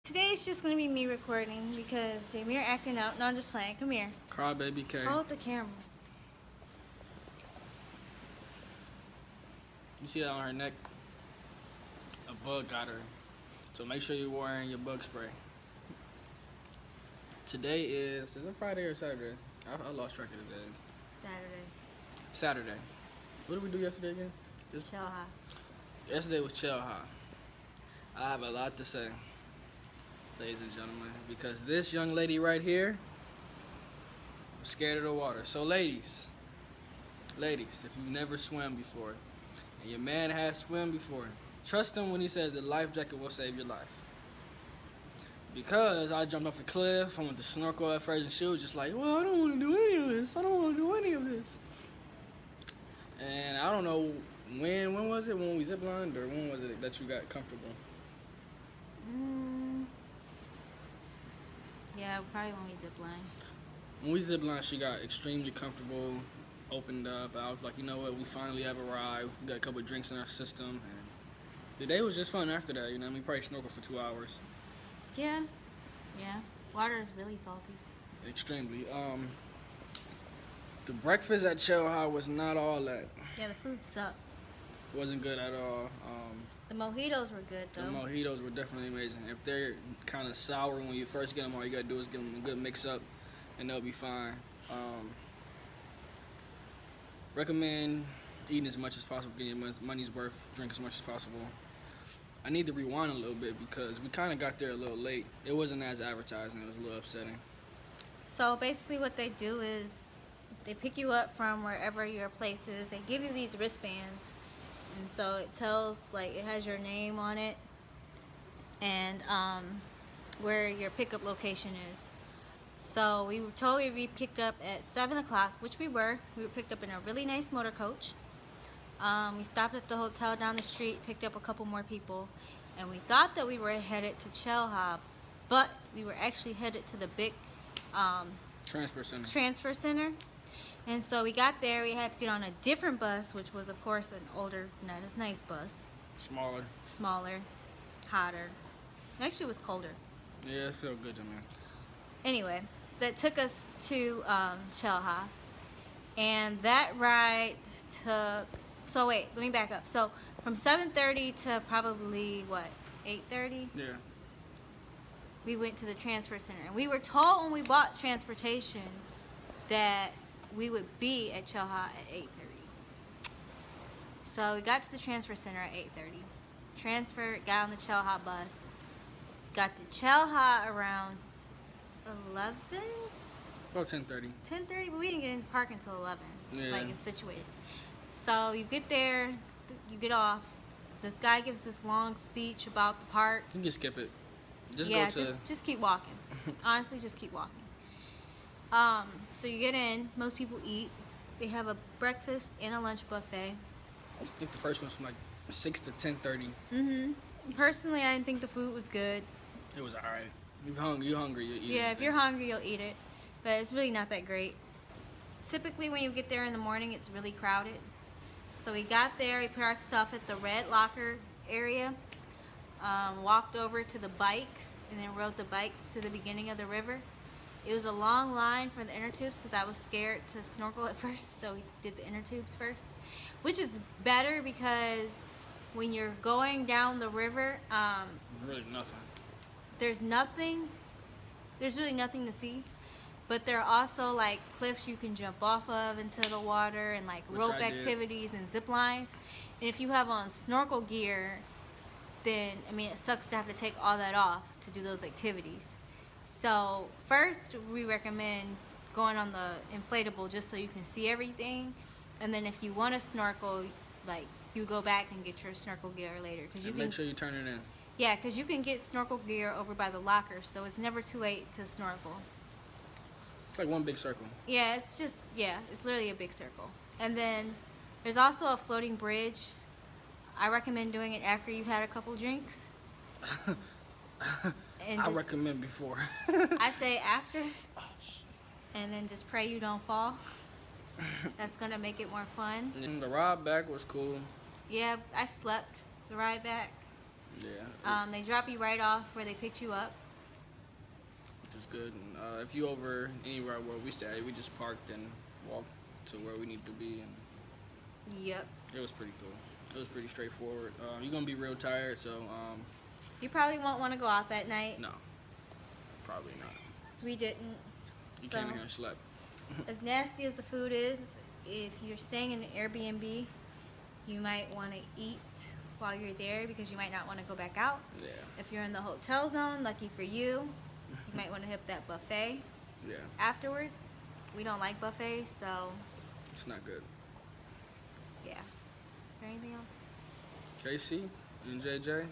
Today it's just gonna be me recording because Jameer acting out. No, I'm just playing. Come here. Cry baby K. Hold the camera. You see that on her neck? A bug got her. So make sure you're wearing your bug spray. Today is it Friday or Saturday? I lost track of the day. Saturday. What did we do yesterday again? Xel-Ha. Yesterday was Xel-Ha. I have a lot to say, ladies and gentlemen, because this young lady right here was scared of the water. So ladies, if you've never swam before, and your man has swum before, trust him when he says the life jacket will save your life. Because I jumped off a cliff, I went to snorkel at first, and she was just like, well, I don't want to do any of this. I don't want to do any of this. And I don't know, when was it? When we ziplined, or when was it that you got comfortable? Yeah, probably when we zipline. When we ziplined, she got extremely comfortable, opened up. I was like, you know what, we finally have arrived. We got a couple of drinks in our system. And the day was just fun after that, you know what I mean? Probably snorkeled for 2 hours. Yeah. Water is really salty. Extremely. The breakfast at Xel-Ha was not all that. Yeah, the food sucked. Wasn't good at all. The mojitos were good though. The mojitos were definitely amazing. If they're kind of sour when you first get them, all you gotta do is give them a good mix up, and they'll be fine. Recommend eating as much as possible, getting your money's worth, drink as much as possible. I need to rewind a little bit because we kind of got there a little late. It wasn't as advertised, and it was a little upsetting. So basically what they do is they pick you up from wherever your place is. They give you these wristbands, and so it tells, like, it has your name on it and where your pickup location is. So we were told we'd be picked up at 7 o'clock, which we were. We were picked up in a really nice motor coach. We stopped at the hotel down the street, picked up a couple more people, and we thought that we were headed to Xel-Ha, but we were actually headed to the big Transfer center. And so we got there, we had to get on a different bus, which was of course an older, not as nice bus. Smaller, hotter. Actually it was colder. Yeah, it felt good to me. Anyway, that took us to Xel-Ha. And that ride took, so wait, let me back up. So from 7:30 to probably what, 8:30? Yeah. We went to the transfer center. And we were told when we bought transportation that we would be at Xel-Ha at 8:30. So we got to the transfer center at 8:30. Transferred, got on the Xel-Ha bus. Got to Xel-Ha around 11? About 10:30. 10:30, but we didn't get into park until 11. Yeah. Like, it's situated. So you get there, you get off. This guy gives this long speech about the park. You can skip it. Yeah, just keep walking. Honestly, just keep walking. So you get in, most people eat. They have a breakfast and a lunch buffet. I think the first one's from like 6 to 10:30. Personally, I didn't think the food was good. It was alright. You're hungry, you'll eat it. Yeah, if you're hungry, you'll eat it. But it's really not that great. Typically, when you get there in the morning, it's really crowded. So we got there, we put our stuff at the red locker area. Walked over to the bikes and then rode the bikes to the beginning of the river. It was a long line for the inner tubes because I was scared to snorkel at first, so we did the inner tubes first, which is better because when you're going down the river, really nothing. there's really nothing to see, but there are also like cliffs you can jump off of into the water, and like rope activities and zip lines. And if you have on snorkel gear, then I mean it sucks to have to take all that off to do those activities. So first we recommend going on the inflatable just so you can see everything, and then if you want to snorkel, like, you go back and get your snorkel gear later, because you can make sure you turn it in. Yeah, because you can get snorkel gear over by the locker, so it's never too late to snorkel. It's like one big circle. Yeah, it's literally a big circle. And then there's also a floating bridge. I recommend doing it after you've had a couple drinks. I recommend before. I say after, and then just pray you don't fall. That's gonna make it more fun. And the ride back was cool. Yeah, I slept the ride back. Yeah. They drop you right off where they picked you up. Which is good. And, if you over anywhere where we stay, we just parked and walked to where we need to be, and Yep. it was pretty cool. It was pretty straightforward. You're gonna be real tired, so You probably won't want to go out that night. no, probably not. So we didn't. You So, came in here and slept. as nasty as the food is, if you're staying in an Airbnb, you might want to eat while you're there because you might not want to go back out. Yeah, If you're in the hotel zone, lucky for you, you might want to hit that buffet yeah, afterwards. We don't like buffets, so it's not good. yeah. Is there anything else? KC and JJ,